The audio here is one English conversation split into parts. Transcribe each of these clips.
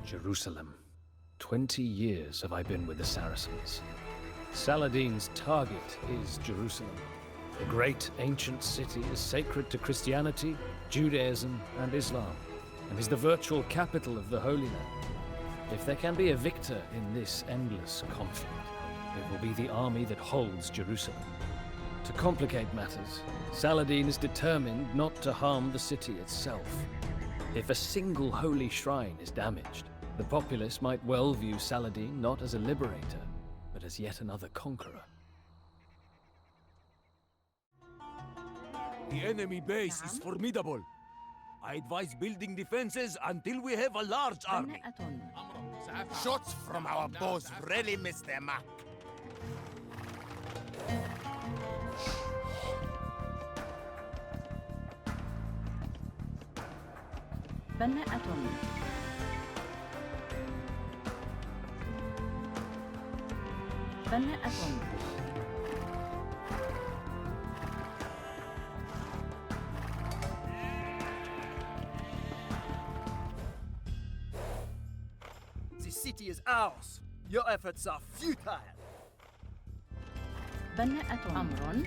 Jerusalem. 20 years have I been with the Saracens. Saladin's target is Jerusalem. The great ancient city is sacred to Christianity, Judaism, and Islam, and is the virtual capital of the Holy Land. If there can be a victor in this endless conflict, it will be the army that holds Jerusalem. To complicate matters, Saladin is determined not to harm the city itself. If a single holy shrine is damaged, the populace might well view Saladin not as a liberator, but as yet another conqueror. The enemy base is formidable. I advise building defenses until we have a large army. Shots from our bows really miss their mark. بناءة بناءة The city is ours. Your efforts are futile. بناءة أمر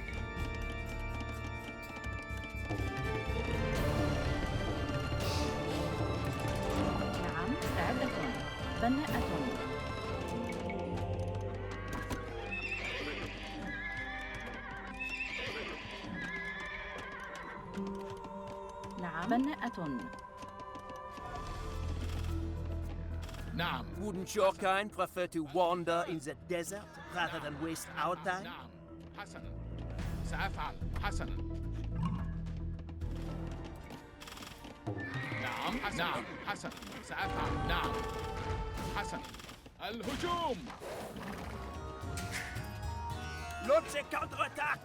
نعم سعادة بناءة نعم بناءة نعم. Wouldn't your kind prefer to wander in the desert rather than waste our time? نعم. حسنا. سأفعل. حسنا. نعم. نعم. حسنا. سأفعل. نعم. حسنا. الهجوم. Launch a counterattack!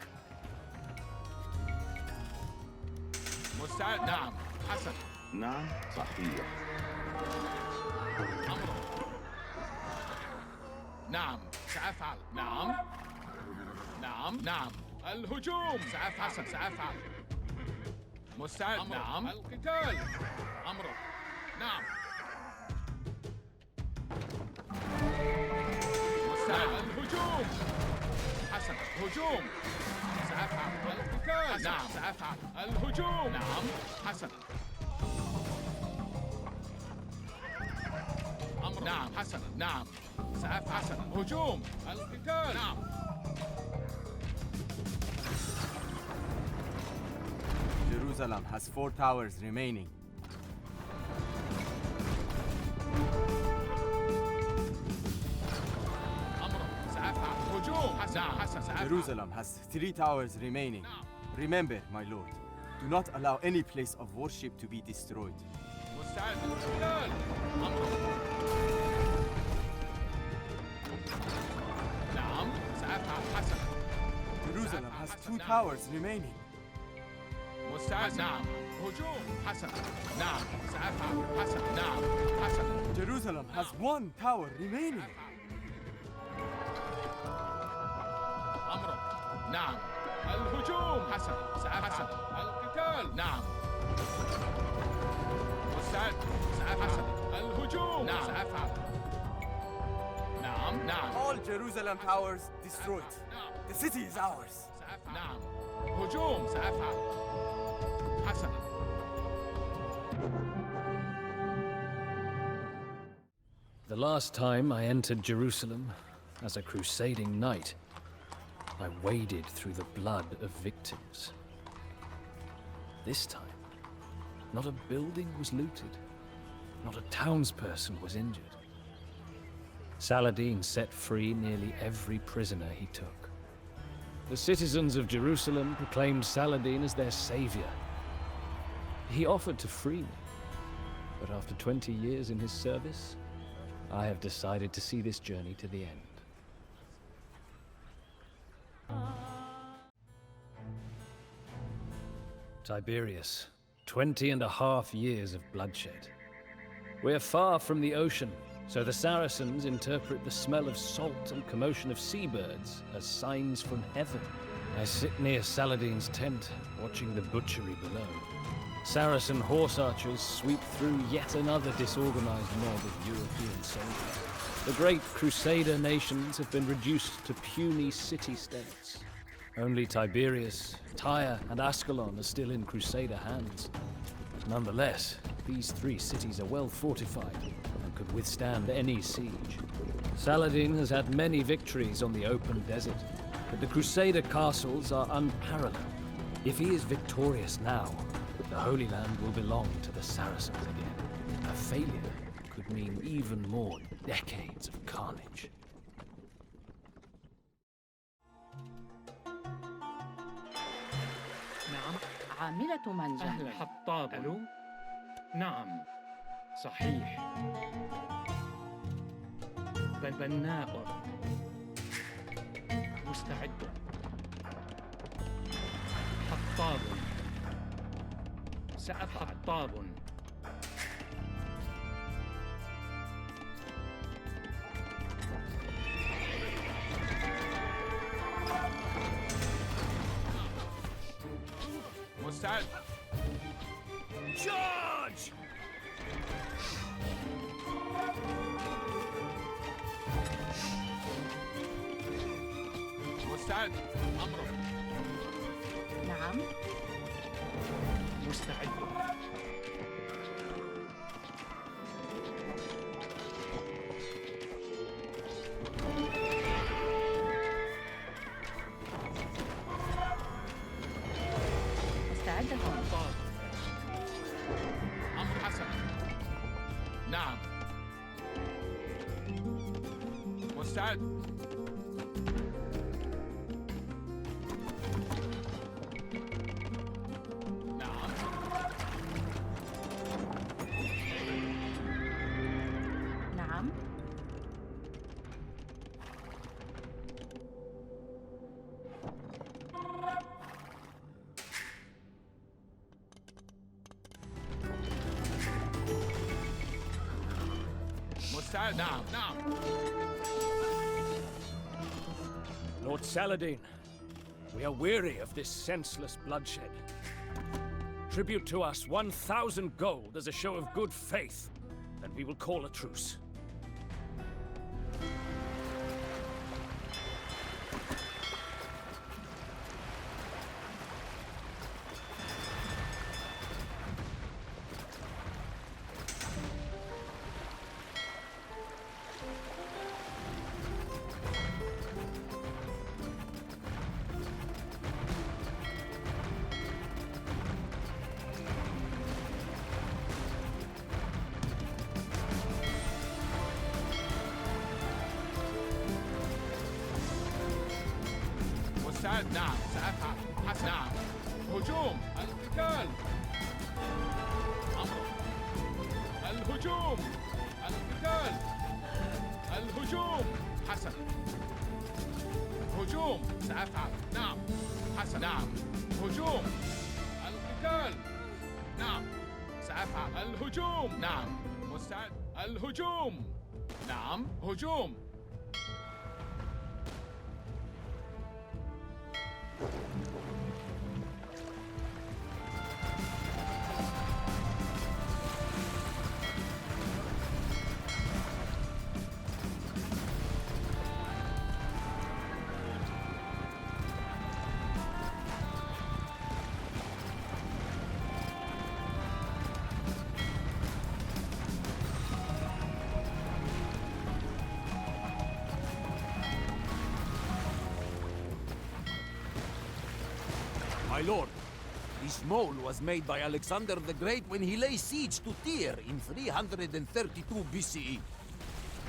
مستعد. نعم. حسنا. نعم صحيح. أمر. نعم. سأفعل. نعم. نعم. نعم. الهجوم. سأفعل. حسن. سأفعل. مستعد. أمر. نعم. القتال. أمر. نعم. مستعد. نعم. الهجوم. حسن. هجوم. سأفعل. القتال. نعم. سأفعل. الهجوم. نعم. حسن. أمر. نعم. حسنا. نعم. سأفعل. حسنا. هجوم. القتال. نعم. Jerusalem has 4 towers remaining. أمر. سأفعل. هجوم. حسنا. حسنا. سأفعل. Jerusalem has 3 towers remaining. Remember, my lord, do not allow any place of worship to be destroyed. مستعد للقتال. أمر. نعم. سأفعل. حسنا. Jerusalem has 2 towers remaining. مستعد. نعم. هجوم. حسنا. نعم. سأفعل. حسنا. نعم. حسنا. Jerusalem has 1 tower remaining. أمر. نعم. الهجوم. حسنا. سأفعل. القتال. نعم. مستعد. سأفعل. حسنا. الهجوم. نعم. سأفعل. نعم. نعم. All Jerusalem towers destroyed. نعم. The city is ours. سأفعل. نعم. هجوم. سأفعل. حسنا. The last time I entered Jerusalem as a crusading knight, I waded through the blood of victims. This time, not a building was looted, not a townsperson was injured. Saladin set free nearly every prisoner he took. The citizens of Jerusalem proclaimed Saladin as their savior. He offered to free me, but after 20 years in his service, I have decided to see this journey to the end. Tiberius, 20.5 years of bloodshed. We're far from the ocean, so the Saracens interpret the smell of salt and commotion of seabirds as signs from heaven. I sit near Saladin's tent, watching the butchery below. Saracen horse archers sweep through yet another disorganized mob of European soldiers. The great Crusader nations have been reduced to puny city-states. Only Tiberias, Tyre, and Ascalon are still in Crusader hands. Nonetheless, these three cities are well fortified and could withstand any siege. Saladin has had many victories on the open desert, but the Crusader castles are unparalleled. If he is victorious now, the Holy Land will belong to the Saracens again. A failure could mean even more decades of carnage. نعم. عاملة منجم. حطاب. ألو؟ نعم. صحيح. بناء. مستعد. حطاب. حطاب. مستعد. Charge! مستعد. أمرك. نعم. مستعد. مستعدة. أمر حسن. نعم. مستعد. نعم. نعم. مستعد. نعم. نعم. Lord Saladin, we are weary of this senseless bloodshed. Tribute to us 1,000 gold as a show of good faith, and we will call a truce. مستعد. نعم. سأفعل. حسن. نعم. هجوم. القتال. أمر. الهجوم. القتال. الهجوم. حسن. هجوم. سأفعل. نعم. حسن. نعم. هجوم. القتال. نعم. سأفعل. الهجوم. نعم. مستعد. الهجوم. نعم. هجوم. My lord, this mole was made by Alexander the Great when he lay siege to Tyre in 332 BCE.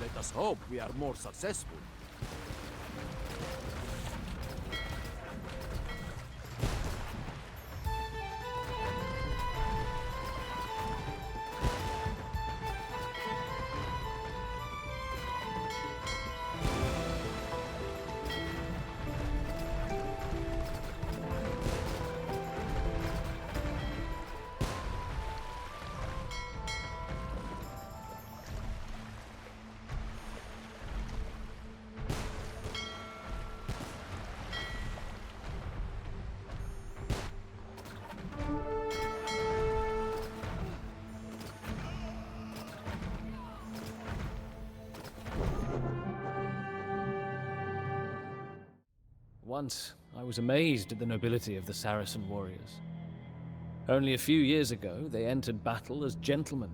Let us hope we are more successful. Once, I was amazed at the nobility of the Saracen warriors. Only a few years ago, they entered battle as gentlemen,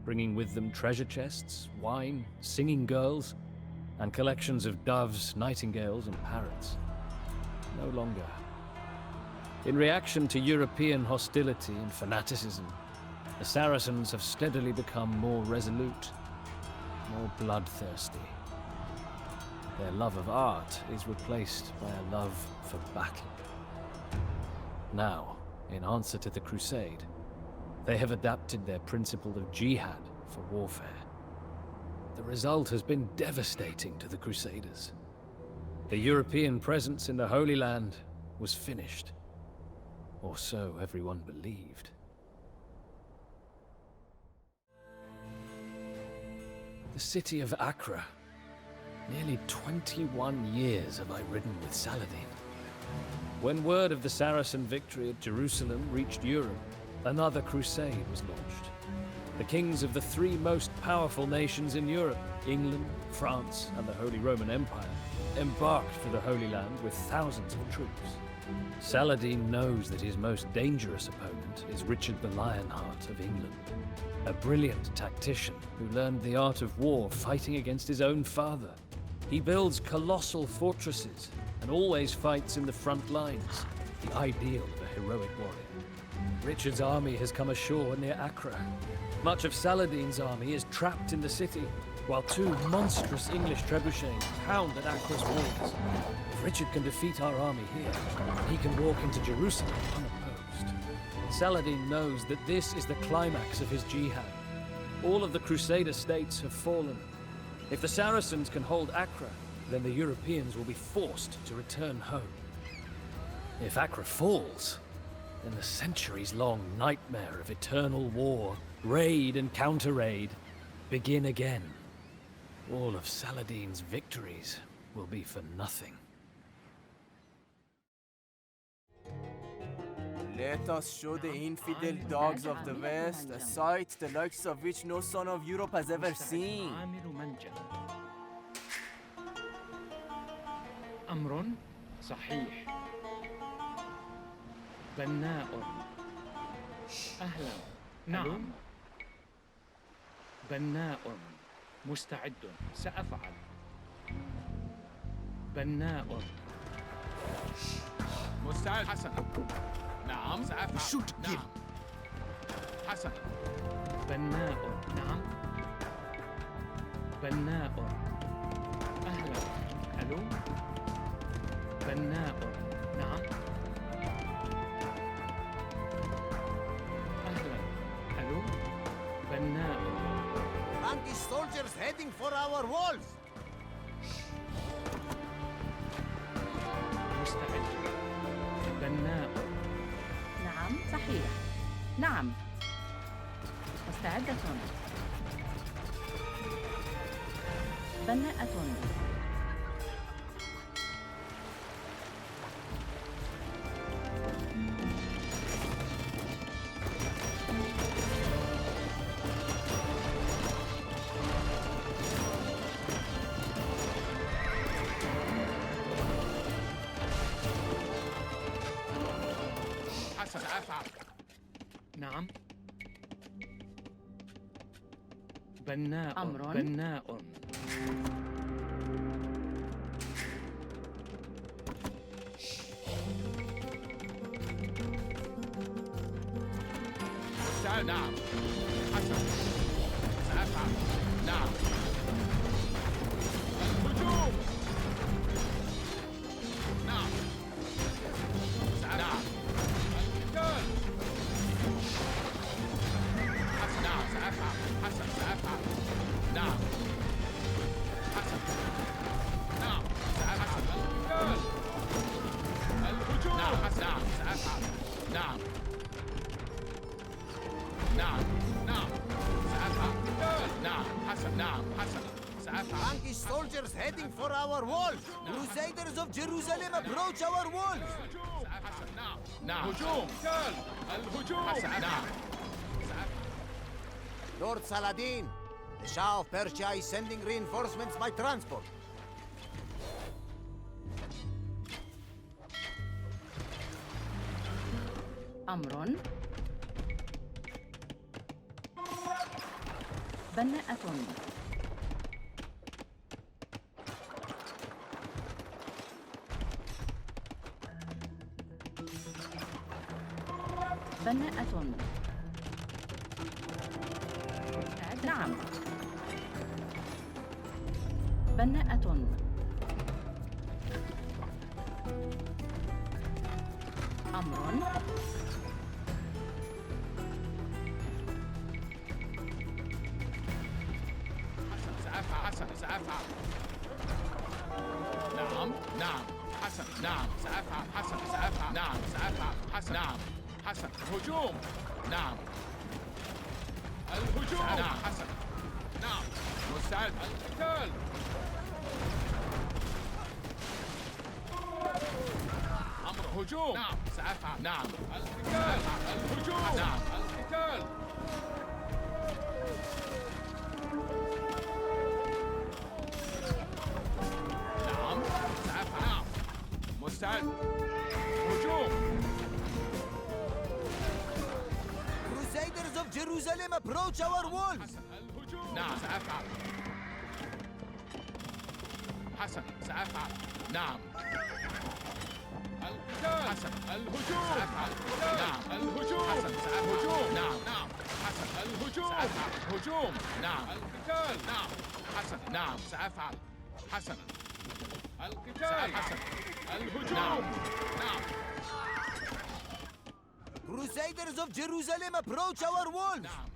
bringing with them treasure chests, wine, singing girls, and collections of doves, nightingales, and parrots. No longer. In reaction to European hostility and fanaticism, the Saracens have steadily become more resolute, more bloodthirsty. Their love of art is replaced by a love for battle. Now, in answer to the Crusade, they have adapted their principle of jihad for warfare. The result has been devastating to the Crusaders. The European presence in the Holy Land was finished, or so everyone believed. The city of Acre. Nearly 21 years have I ridden with Saladin. When word of the Saracen victory at Jerusalem reached Europe, another crusade was launched. The kings of the three most powerful nations in Europe, England, France, and the Holy Roman Empire, embarked for the Holy Land with thousands of troops. Saladin knows that his most dangerous opponent is Richard the Lionheart of England, a brilliant tactician who learned the art of war fighting against his own father. He builds colossal fortresses and always fights in the front lines, the ideal of a heroic warrior. Richard's army has come ashore near Acre. Much of Saladin's army is trapped in the city, while two monstrous English trebuchets pound at Acre's walls. If Richard can defeat our army here, he can walk into Jerusalem unopposed. Saladin knows that this is the climax of his jihad. All of the Crusader states have fallen. If the Saracens can hold Acre, then the Europeans will be forced to return home. If Acre falls, then the centuries-long nightmare of eternal war, raid and counter-raid, begin again. All of Saladin's victories will be for nothing. Let us show the infidel dogs of the West a sight the likes of which no son of Europe has ever seen. عامل منجم. أمر صحيح. بناء. أهلا. نعم. بناء. مستعد. سأفعل. بناء. مستعد. حسنا. نعم سأفعل. Shoot, kill. نعم. حسنا. بناء. نعم. بناء. أهلا. ألو. بناء. نعم. أهلا. ألو. بناء. Frankish soldiers heading for our walls. مستعد. بناء. نعم صحيح. نعم. مستعدة. بناءة. حسنا سأفعل. نعم. بناء. أمر. بناء. مستعد. نعم. حسنا سأفعل. نعم. الهجوم. نعم. نعم. القتال. حسنا. نعم سأفعل. حسنا سأفعل. نعم. حسنا. نعم سأفعل. القتال. الهجوم. نعم حسنا. نعم سأفعل. نعم. نعم. نعم سأفعل. نعم حسن. نعم حسن سأفعل. Frankish soldiers heading for our walls. Crusaders of Jerusalem approach our walls. حسن. نعم. نعم. هجوم. قتال. الهجوم. حسن. نعم. Lord Saladin, the Shah of Persia is sending reinforcements by transport. أمر. بناءة. بناءة. نعم. بناءة. أمر. سأفعل. نعم. حسن. نعم. سأفعل. حسن. سأفعل. نعم. سأفعل. حسن. نعم. حسن. هجوم. نعم. الهجوم. نعم. حسن. نعم. مستعد. القتال. أمر هجوم. نعم. سأفعل. نعم. القتال. الهجوم. نعم. القتال. نعم. سأفعل. نعم. مستعد. هجوم. Crusaders of Jerusalem approach our walls! حسن. الهجوم. نعم. سأفعل. حسن. سأفعل. نعم. القتال. حسن. الهجوم. سأفعل. نعم. الهجوم. حسن. سأفعل. هجوم. نعم. حسن. الهجوم. سأفعل. هجوم. نعم. القتال. نعم. حسن. نعم. سأفعل. حسن. القتال. حسن. الهجوم. نعم. Crusaders of Jerusalem approach our walls! نعم.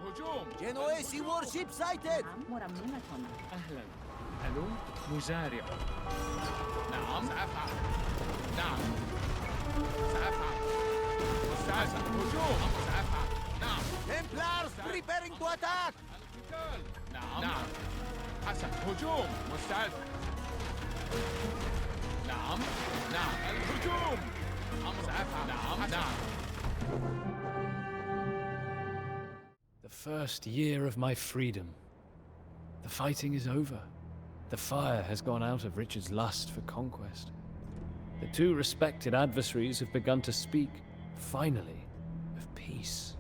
هجوم. Genoese warship sighted! نعم. مرممة. أهلا. ألو مزارع. نعم. سأفعل. نعم. سأفعل. مستعد. هجوم. سأفعل. نعم. Templars preparing to attack! القتال. نعم. حسن. هجوم. مستعد. نعم. الهجوم. سأفعل. نعم. The first year of my freedom. The fighting is over. The fire has gone out of Richard's lust for conquest. The two respected adversaries have begun to speak, finally, of peace.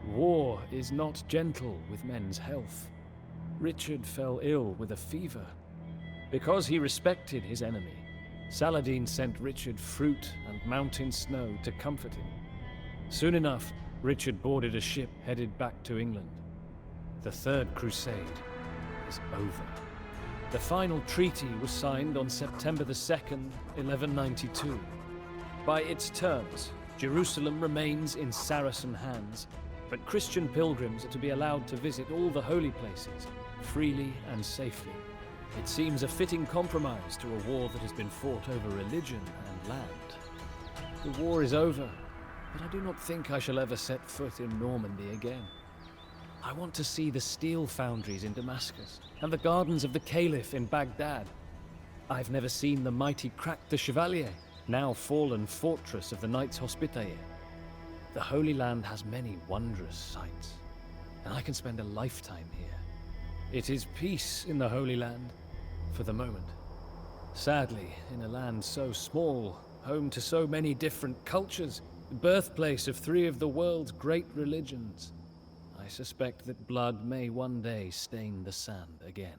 War is not gentle with men's health. Richard fell ill with a fever. Because he respected his enemy, Saladin sent Richard fruit and mountain snow to comfort him. Soon enough, Richard boarded a ship headed back to England. The Third Crusade is over. The final treaty was signed on September the 2nd, 1192. By its terms, Jerusalem remains in Saracen hands, but Christian pilgrims are to be allowed to visit all the holy places freely and safely. It seems a fitting compromise to a war that has been fought over religion and land. The war is over, but I do not think I shall ever set foot in Normandy again. I want to see the steel foundries in Damascus and the gardens of the Caliph in Baghdad. I've never seen the mighty Crac de Chevalier, now fallen fortress of the Knights Hospitaller. The Holy Land has many wondrous sights, and I can spend a lifetime here. It is peace in the Holy Land, for the moment. Sadly, in a land so small, home to so many different cultures, birthplace of three of the world's great religions, I suspect that blood may one day stain the sand again.